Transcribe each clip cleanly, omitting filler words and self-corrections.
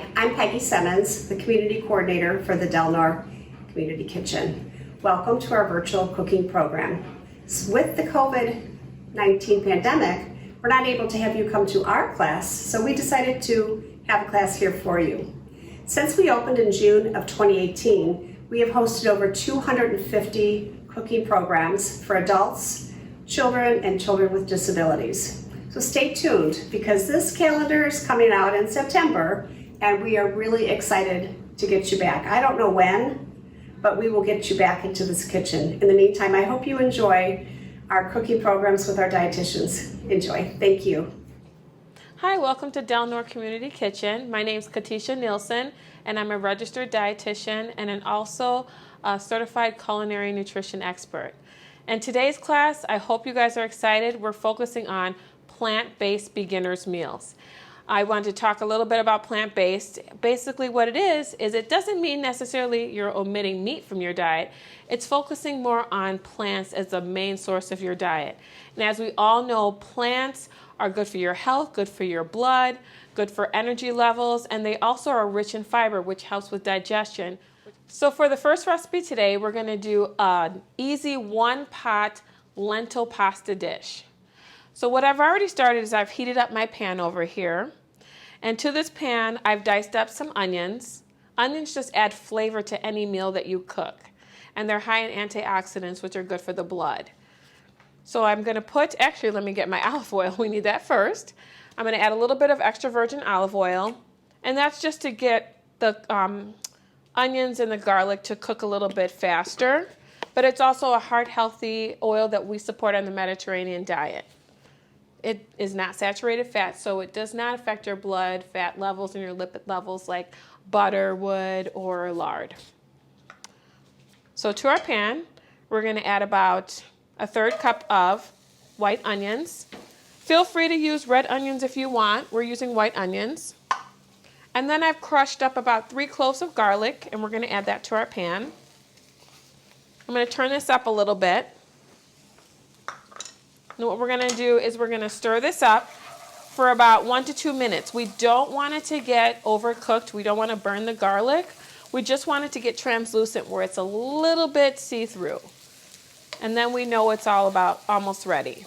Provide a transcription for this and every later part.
Hi, I'm Peggy Semmens, the Community Coordinator for the Delnor Community Kitchen. Welcome to our virtual cooking program. With the COVID-19 pandemic, we're not able to have you come to our class, so we decided to have a class here for you. Since we opened in June of 2018, we have hosted over 250 cooking programs for adults, children, and children with disabilities. So stay tuned because this calendar is coming out in September and we are really excited to get you back. I don't know when, but we will get you back into this kitchen. In the meantime, I hope you enjoy our cooking programs with our dietitians. Enjoy. Thank you. Hi, welcome to Delnor Community Kitchen. My name is Katisha Nielsen and I'm a registered dietitian and also a certified culinary nutrition expert. In today's class, I hope you guys are excited. We're focusing on plant-based beginners meals. I want to talk a little bit about plant-based. Basically what it is it doesn't mean necessarily you're omitting meat from your diet. It's focusing more on plants as the main source of your diet. And as we all know, plants are good for your health, good for your blood, good for energy levels, and they also are rich in fiber, which helps with digestion. So for the first recipe today, we're going to do an easy one-pot lentil pasta dish. So what I've already started is I've heated up my pan over here. And to this pan, I've diced up some onions. Onions just add flavor to any meal that you cook. And they're high in antioxidants, which are good for the blood. So I'm going to put, actually, let me get my olive oil. We need that first. I'm going to add a little bit of extra virgin olive oil. And that's just to get the onions and the garlic to cook a little bit faster. But it's also a heart-healthy oil that we support on the Mediterranean diet. It is not saturated fat, so it does not affect your blood fat levels and your lipid levels like butter would or lard. So to our pan, we're going to add about a third cup of white onions. Feel free to use red onions if you want. We're using white onions. And then I've crushed up about 3 cloves of garlic, and we're going to add that to our pan. I'm going to turn this up a little bit. And what we're going to do is we're going to stir this up for about 1 to 2 minutes. We don't want it to get overcooked. We don't want to burn the garlic. We just want it to get translucent where it's a little bit see-through. And then we know it's all about almost ready.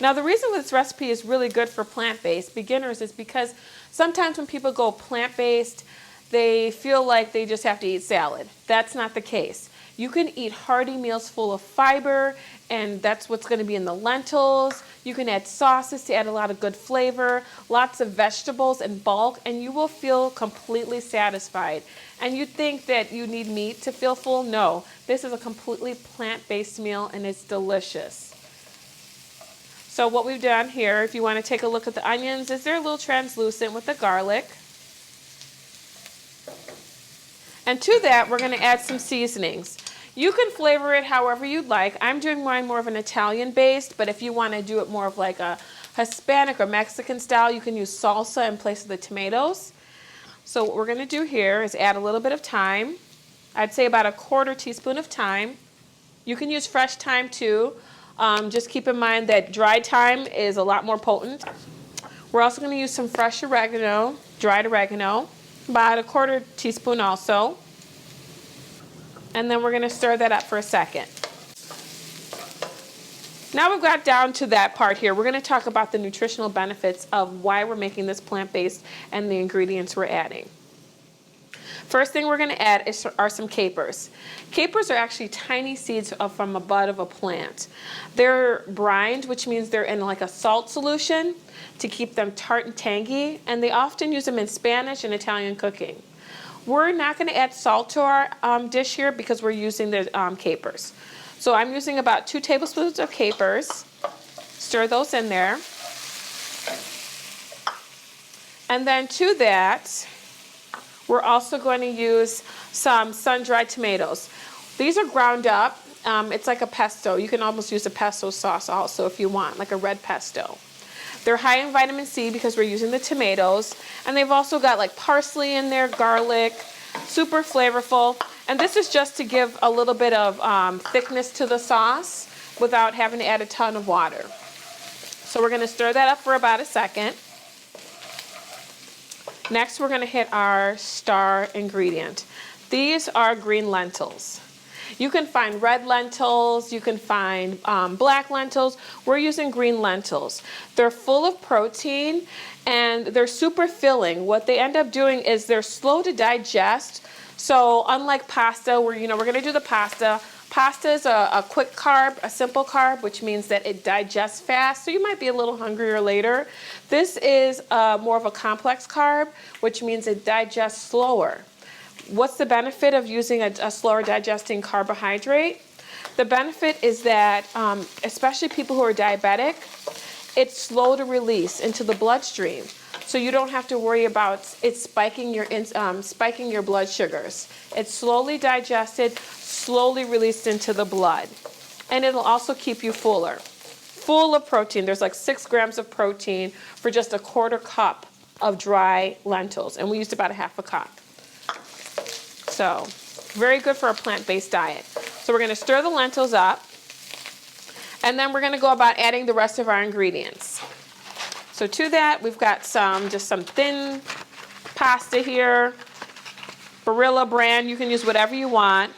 Now the reason this recipe is really good for plant-based beginners is because sometimes when people go plant-based, they feel like they just have to eat salad. That's not the case. You can eat hearty meals full of fiber, and that's what's going to be in the lentils. You can add sauces to add a lot of good flavor, lots of vegetables in bulk, and you will feel completely satisfied. And you think that you need meat to feel full? No, this is a completely plant-based meal, and it's delicious. So what we've done here, if you want to take a look at the onions, is they're a little translucent with the garlic. And to that, we're going to add some seasonings. You can flavor it however you'd like. I'm doing mine more of an Italian based, but if you want to do it more of like a Hispanic or Mexican style, you can use salsa in place of the tomatoes. So what we're going to do here is add a little bit of thyme. I'd say about a 1/4 teaspoon of thyme. You can use fresh thyme too. Just keep in mind that dried thyme is a lot more potent. We're also going to use some fresh oregano, dried oregano, about a 1/4 teaspoon also. And then we're going to stir that up for a second. Now we've got down to that part here. We're going to talk about the nutritional benefits of why we're making this plant-based and the ingredients we're adding. First thing we're going to add are some capers. Capers are actually tiny seeds from a bud of a plant. They're brined, which means they're in like a salt solution to keep them tart and tangy, and they often use them in Spanish and Italian cooking. We're not going to add salt to our dish here because we're using the capers. So I'm using about 2 tablespoons of capers. Stir those in there. And then to that, we're also going to use some sun-dried tomatoes. These are ground up. It's like a pesto. You can almost use a pesto sauce also if you want, like a red pesto. They're high in vitamin C because we're using the tomatoes. And they've also got like parsley in there, garlic, super flavorful. And this is just to give a little bit of thickness to the sauce without having to add a ton of water. So we're going to stir that up for about a second. Next, we're going to hit our star ingredient. These are green lentils. You can find red lentils, you can find black lentils. We're using green lentils. They're full of protein and they're super filling. What they end up doing is they're slow to digest. So unlike pasta, where we're going to do the pasta. Pasta is a quick carb, a simple carb, which means that it digests fast, so you might be a little hungrier later. This is more of a complex carb, which means it digests slower. What's the benefit of using a slower digesting carbohydrate? The benefit is that, especially people who are diabetic, it's slow to release into the bloodstream. So you don't have to worry about it spiking your blood sugars. It's slowly digested, slowly released into the blood. And it'll also keep you fuller. Full of protein. There's like 6 grams of protein for just a 1/4 cup of dry lentils. And we used about a 1/2 cup. So, very good for a plant-based diet. So we're going to stir the lentils up. And then we're going to go about adding the rest of our ingredients. So to that, we've got just some thin pasta here. Barilla brand, you can use whatever you want.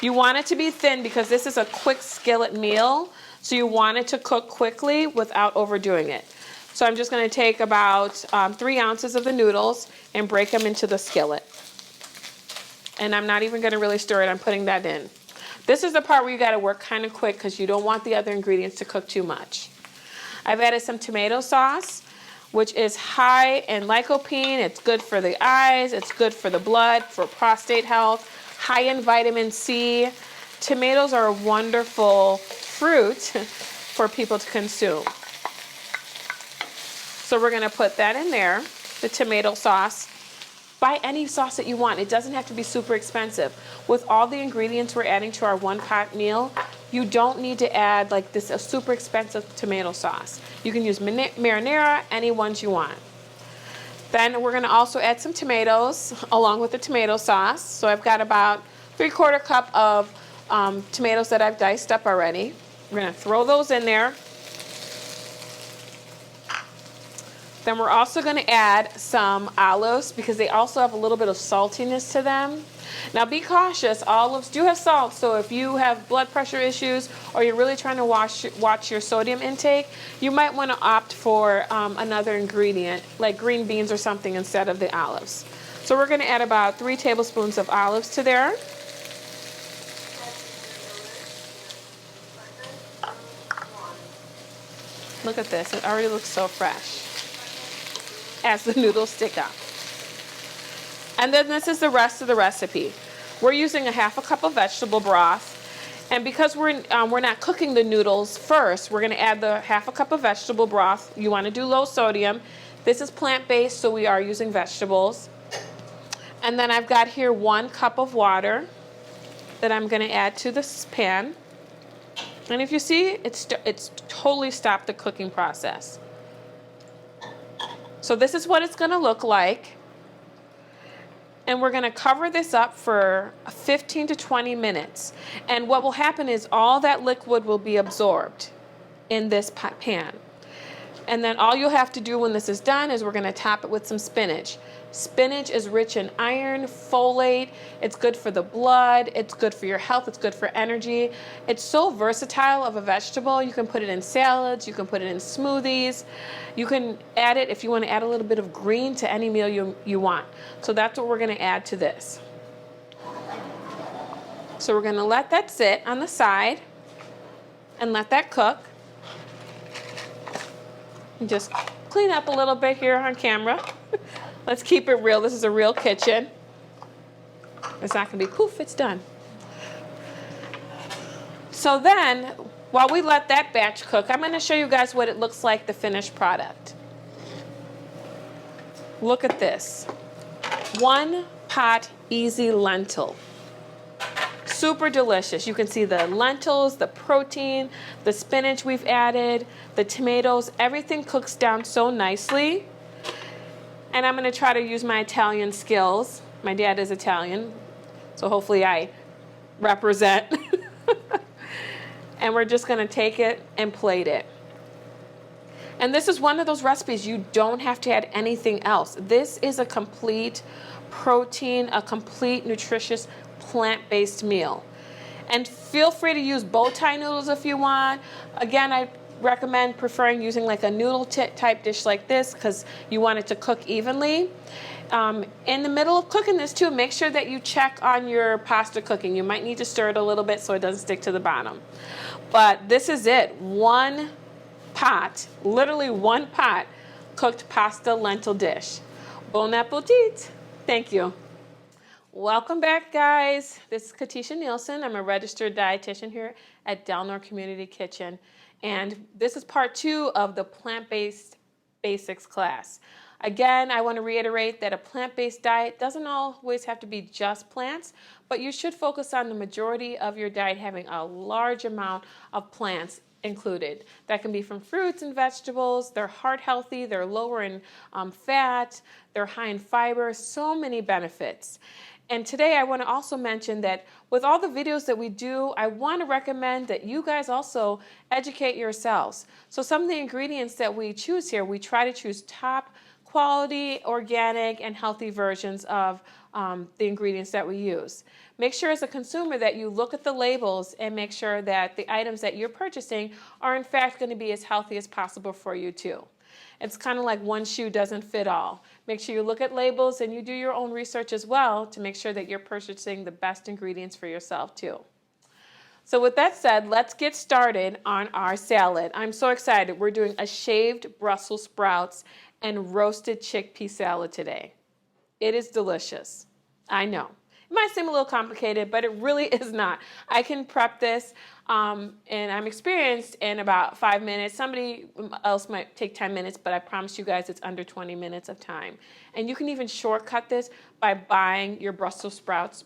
You want it to be thin because this is a quick skillet meal. So you want it to cook quickly without overdoing it. So I'm just going to take about 3 ounces of the noodles and break them into the skillet. And I'm not even going to really stir it. I'm putting that in. This is the part where you got to work kind of quick because you don't want the other ingredients to cook too much. I've added some tomato sauce, which is high in lycopene. It's good for the eyes. It's good for the blood, for prostate health. High in vitamin C. Tomatoes are a wonderful fruit for people to consume. So we're going to put that in there, the tomato sauce. Buy any sauce that you want. It doesn't have to be super expensive. With all the ingredients we're adding to our one-pot meal, you don't need to add like this a super expensive tomato sauce. You can use marinara, any ones you want. Then we're going to also add some tomatoes along with the tomato sauce. So I've got about 3/4 cup of tomatoes that I've diced up already. We're going to throw those in there. Then we're also going to add some olives because they also have a little bit of saltiness to them. Now be cautious, olives do have salt, so if you have blood pressure issues or you're really trying to watch your sodium intake, you might want to opt for another ingredient like green beans or something instead of the olives. So we're going to add about 3 tablespoons of olives to there. Look at this, it already looks so fresh as the noodles stick up. And then this is the rest of the recipe. We're using a 1/2 cup of vegetable broth. And because we're not cooking the noodles first, we're going to add the 1/2 cup of vegetable broth. You want to do low sodium. This is plant-based, so we are using vegetables. And then I've got here 1 cup of water that I'm going to add to this pan. And if you see, it's totally stopped the cooking process. So this is what it's going to look like. And we're going to cover this up for 15 to 20 minutes. And what will happen is all that liquid will be absorbed in this pan. And then all you'll have to do when this is done is we're going to top it with some spinach. Spinach is rich in iron, folate. It's good for the blood. It's good for your health. It's good for energy. It's so versatile of a vegetable. You can put it in salads. You can put it in smoothies. You can add it if you want to add a little bit of green to any meal you want. So that's what we're going to add to this. So we're going to let that sit on the side and let that cook. And just clean up a little bit here on camera. Let's keep it real. This is a real kitchen. It's not going to be poof, it's done. So then, while we let that batch cook, I'm going to show you guys what it looks like, the finished product. Look at this. 1 pot easy lentil. Super delicious. You can see the lentils, the protein, the spinach we've added, the tomatoes, everything cooks down so nicely. And I'm going to try to use my Italian skills. My dad is Italian, so hopefully I represent. And we're just going to take it and plate it. And this is one of those recipes you don't have to add anything else. This is a complete protein, a complete nutritious plant-based meal. And feel free to use bow tie noodles if you want. Again, I recommend preferring using like a noodle type dish like this because you want it to cook evenly. In the middle of cooking this too, make sure that you check on your pasta cooking. You might need to stir it a little bit so it doesn't stick to the bottom. But this is it. One pot, literally one pot, cooked pasta lentil dish. Bon appetit. Thank you. Welcome back, guys. This is Katisha Nielsen. I'm a registered dietitian here at Delnor Community Kitchen. And this is part 2 of the plant-based basics class. Again, I want to reiterate that a plant-based diet doesn't always have to be just plants, but you should focus on the majority of your diet having a large amount of plants included. That can be from fruits and vegetables. They're heart healthy, they're lower in fat, they're high in fiber, so many benefits. And today I want to also mention that with all the videos that we do, I want to recommend that you guys also educate yourselves. So some of the ingredients that we choose here, we try to choose top quality, organic, and healthy versions of the ingredients that we use. Make sure as a consumer that you look at the labels and make sure that the items that you're purchasing are in fact going to be as healthy as possible for you too. It's kind of like one shoe doesn't fit all. Make sure you look at labels and you do your own research as well to make sure that you're purchasing the best ingredients for yourself too. So with that said, let's get started on our salad. I'm so excited. We're doing a shaved Brussels sprouts and roasted chickpea salad today. It is delicious. I know. It might seem a little complicated, but it really is not. I can prep this, and I'm experienced in about 5 minutes. Somebody else might take 10 minutes, but I promise you guys it's under 20 minutes of time. And you can even shortcut this by buying your Brussels sprouts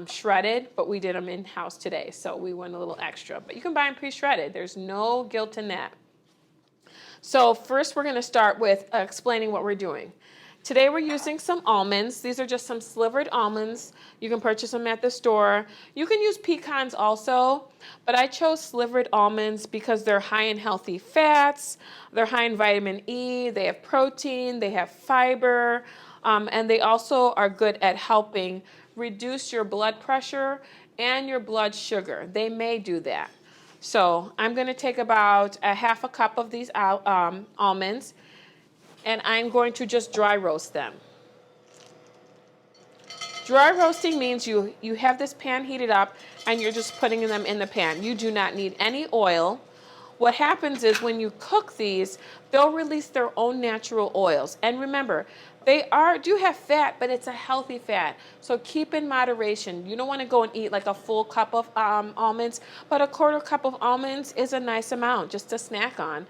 shredded, but we did them in-house today, so we went a little extra. But you can buy them pre-shredded. There's no guilt in that. So first we're going to start with explaining what we're doing. Today we're using some almonds. These are just some slivered almonds. You can purchase them at the store. You can use pecans also, but I chose slivered almonds because they're high in healthy fats, they're high in vitamin E, they have protein, they have fiber, and they also are good at helping reduce your blood pressure and your blood sugar. They may do that. So I'm going to take about a half a cup of these almonds, and I'm going to just dry roast them. Dry roasting means you have this pan heated up and you're just putting them in the pan. You do not need any oil. What happens is when you cook these, they'll release their own natural oils. And remember, they do have fat, but it's a healthy fat. So keep in moderation. You don't want to go and eat like a full cup of almonds, but a quarter cup of almonds is a nice amount just to snack on.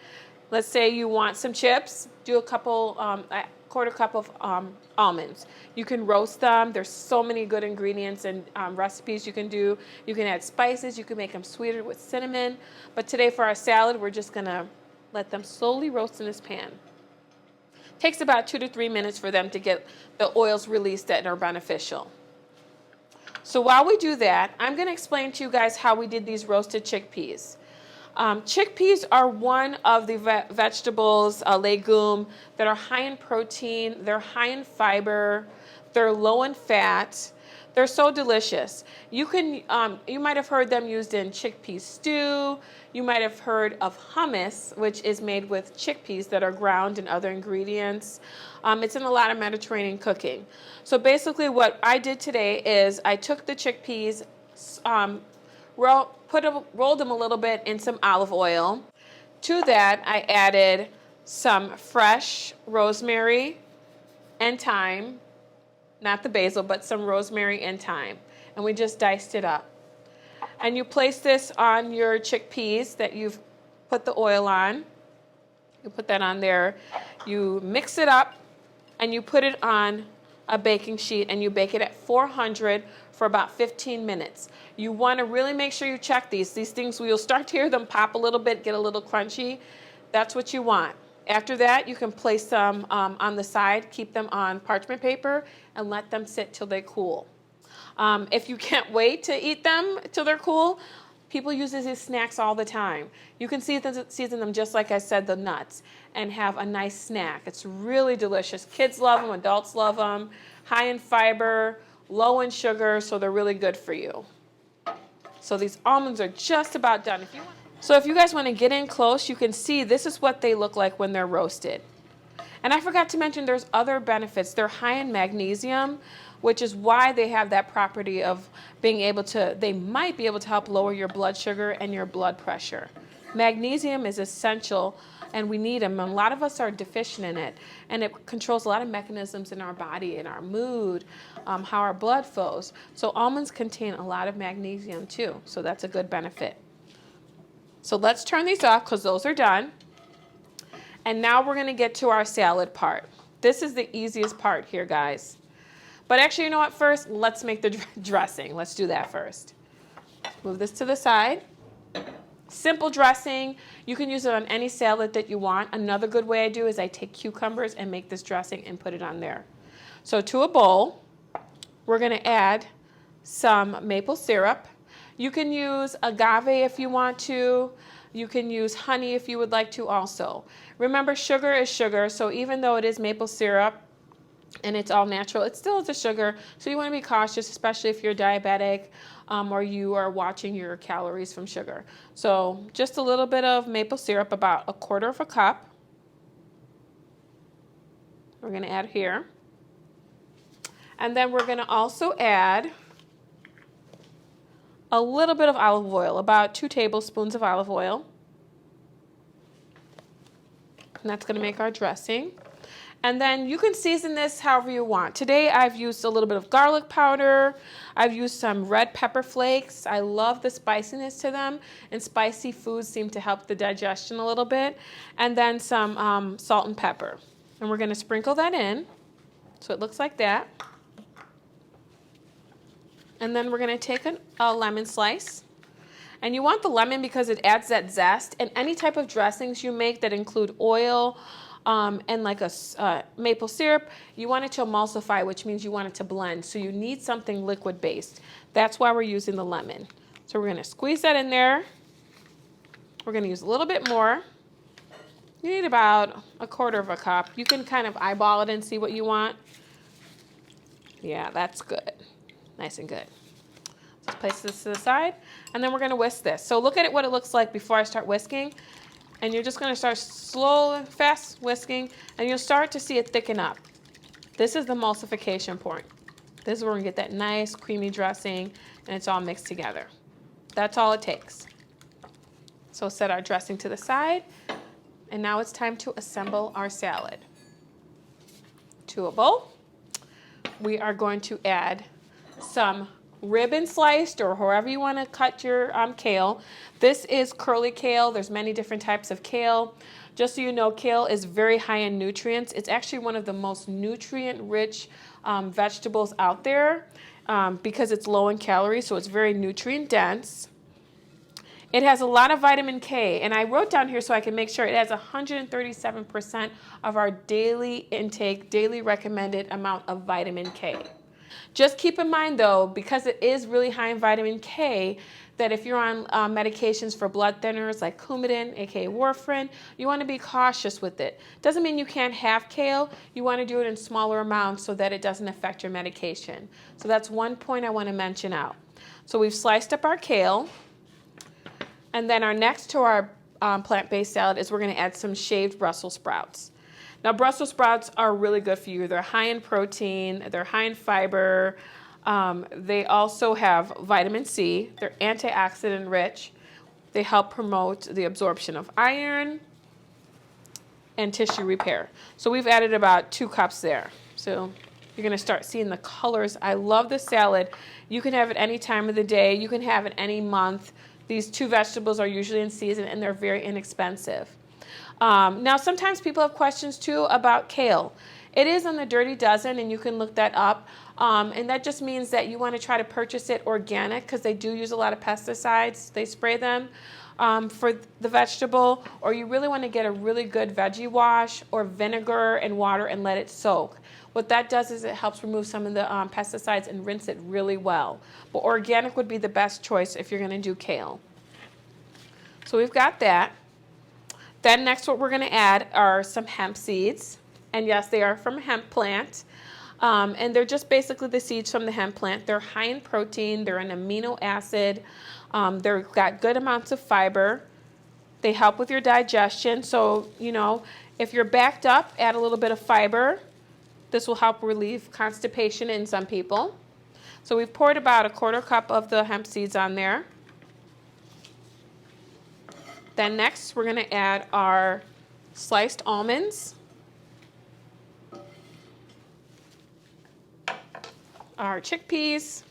Let's say you want some chips, do a quarter cup of almonds. You can roast them. There's so many good ingredients and recipes you can do. You can add spices. You can make them sweeter with cinnamon. But today for our salad, we're just going to let them slowly roast in this pan. Takes about 2 to 3 minutes for them to get the oils released that are beneficial. So while we do that, I'm going to explain to you guys how we did these roasted chickpeas. Chickpeas are one of the vegetables, legume, that are high in protein, they're high in fiber, they're low in fat, they're so delicious. You might have heard them used in chickpea stew, you might have heard of hummus, which is made with chickpeas that are ground and other ingredients. It's in a lot of Mediterranean cooking. So basically what I did today is I took the chickpeas, rolled them a little bit in some olive oil. To that, I added some fresh rosemary and thyme, not the basil, but some rosemary and thyme. And we just diced it up. And you place this on your chickpeas that you've put the oil on. You put that on there. You mix it up and you put it on a baking sheet and you bake it at 400 for about 15 minutes. You want to really make sure you check these. These things, you'll start to hear them pop a little bit, get a little crunchy. That's what you want. After that, you can place them on the side, keep them on parchment paper, and let them sit till they cool. If you can't wait to eat them till they're cool, People use these as snacks all the time. You can season them just like I said, the nuts, and have a nice snack. It's really delicious. Kids love them, adults love them. High in fiber, low in sugar, so they're really good for you. So these almonds are just about done. So if you guys want to get in close, you can see this is what they look like when they're roasted. And I forgot to mention there's other benefits. They're high in magnesium, which is why they have that property of being able to, they might be able to help lower your blood sugar and your blood pressure. Magnesium is essential and we need them. And a lot of us are deficient in it, and it controls a lot of mechanisms in our body, in our mood, how our blood flows. So almonds contain a lot of magnesium too, so that's a good benefit. So let's turn these off because those are done. And now we're going to get to our salad part. This is the easiest part here, guys. But actually, you know what? First, let's make the dressing. Let's do that first. Move this to the side. Simple dressing. You can use it on any salad that you want. Another good way I do is I take cucumbers and make this dressing and put it on there. So to a bowl, we're going to add some maple syrup. You can use agave if you want to. You can use honey if you would like to also. Remember, sugar is sugar, so even though it is maple syrup and it's all natural, it still is a sugar, so you want to be cautious, especially if you're diabetic or you are watching your calories from sugar. So just a little bit of maple syrup, about 1/4 cup. We're going to add here. And then we're going to also add a little bit of olive oil, about 2 tablespoons of olive oil. And that's going to make our dressing. And then you can season this however you want. Today I've used a little bit of garlic powder. I've used some red pepper flakes. I love the spiciness to them, and spicy foods seem to help the digestion a little bit. And then some salt and pepper. And we're going to sprinkle that in so it looks like that. And then we're going to take a lemon slice. And you want the lemon because it adds that zest. And any type of dressings you make that include oil and like a maple syrup, you want it to emulsify, which means you want it to blend. So you need something liquid based. That's why we're using the lemon. So we're going to squeeze that in there. We're going to use a little bit more. You need about 1/4 cup. You can kind of eyeball it and see what you want. Yeah, that's good. Nice and good. Let's place this to the side, and then we're going to whisk this. So look at it, what it looks like before I start whisking, and you're just going to start slow, fast whisking, and you'll start to see it thicken up. This is the emulsification point. This is where we get that nice creamy dressing, and it's all mixed together. That's all it takes. So set our dressing to the side, and now it's time to assemble our salad. To a bowl, we are going to add some ribbon sliced, or however you want to cut your kale. This is curly kale. There's many different types of kale. Just so you know, kale is very high in nutrients. It's actually one of the most nutrient-rich vegetables out there because it's low in calories, so it's very nutrient-dense. It has a lot of vitamin K, and I wrote down here so I can make sure it has 137% of our daily intake, daily recommended amount of vitamin K. Just keep in mind, though, because it is really high in vitamin K, that if you're on medications for blood thinners like Coumadin, aka warfarin, you want to be cautious with it. Doesn't mean you can't have kale. You want to do it in smaller amounts so that it doesn't affect your medication. So that's one point I want to mention out. So we've sliced up our kale. And then our next to our plant-based salad is we're going to add some shaved Brussels sprouts. Now, Brussels sprouts are really good for you. They're high in protein, they're high in fiber. They also have vitamin C. They're antioxidant rich. They help promote the absorption of iron and tissue repair. So we've added about 2 cups there. So you're going to start seeing the colors. I love this salad. You can have it any time of the day. You can have it any month. These 2 vegetables are usually in season, and they're very inexpensive. Now, sometimes people have questions too about kale. It is on the Dirty Dozen, and you can look that up. And that just means that you want to try to purchase it organic, because they do use a lot of pesticides. They spray them for the vegetable, or you really want to get a really good veggie wash or vinegar and water and let it soak. What that does is it helps remove some of the pesticides and rinse it really well. But organic would be the best choice if you're going to do kale. So we've got that. Then next what we're going to add are some hemp seeds. And yes, they are from a hemp plant. And they're just basically the seeds from the hemp plant. They're high in protein. They're an amino acid. They've got good amounts of fiber. They help with your digestion. So, you know, if you're backed up, add a little bit of fiber. This will help relieve constipation in some people. So we've poured about a 1/4 cup of the hemp seeds on there. Then next, we're going to add our sliced almonds, our chickpeas,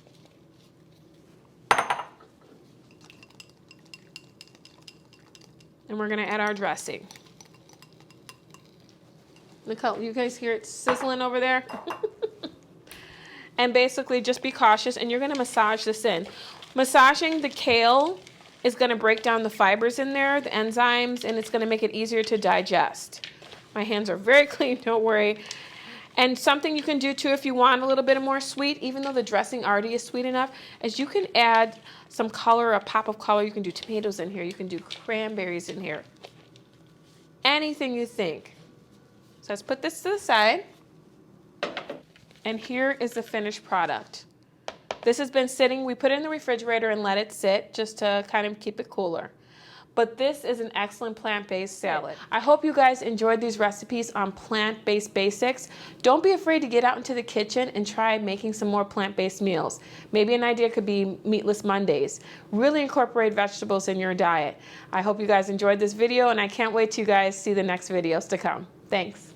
and we're going to add our dressing. Look how you guys hear it sizzling over there? And basically just be cautious, and you're going to massage this in. Massaging the kale is going to break down the fibers in there, the enzymes, and it's going to make it easier to digest. My hands are very clean, don't worry. And something you can do too if you want a little bit more sweet, even though the dressing already is sweet enough, is you can add some color, a pop of color. You can do tomatoes in here. You can do cranberries in here. Anything you think. So let's put this to the side. And here is the finished product. This has been sitting, we put it in the refrigerator and let it sit just to kind of keep it cooler. But this is an excellent plant-based salad. I hope you guys enjoyed these recipes on plant-based basics. Don't be afraid to get out into the kitchen and try making some more plant-based meals. Maybe an idea could be meatless Mondays. Really incorporate vegetables in your diet. I hope you guys enjoyed this video, and I can't wait to you guys see the next videos to come. Thanks.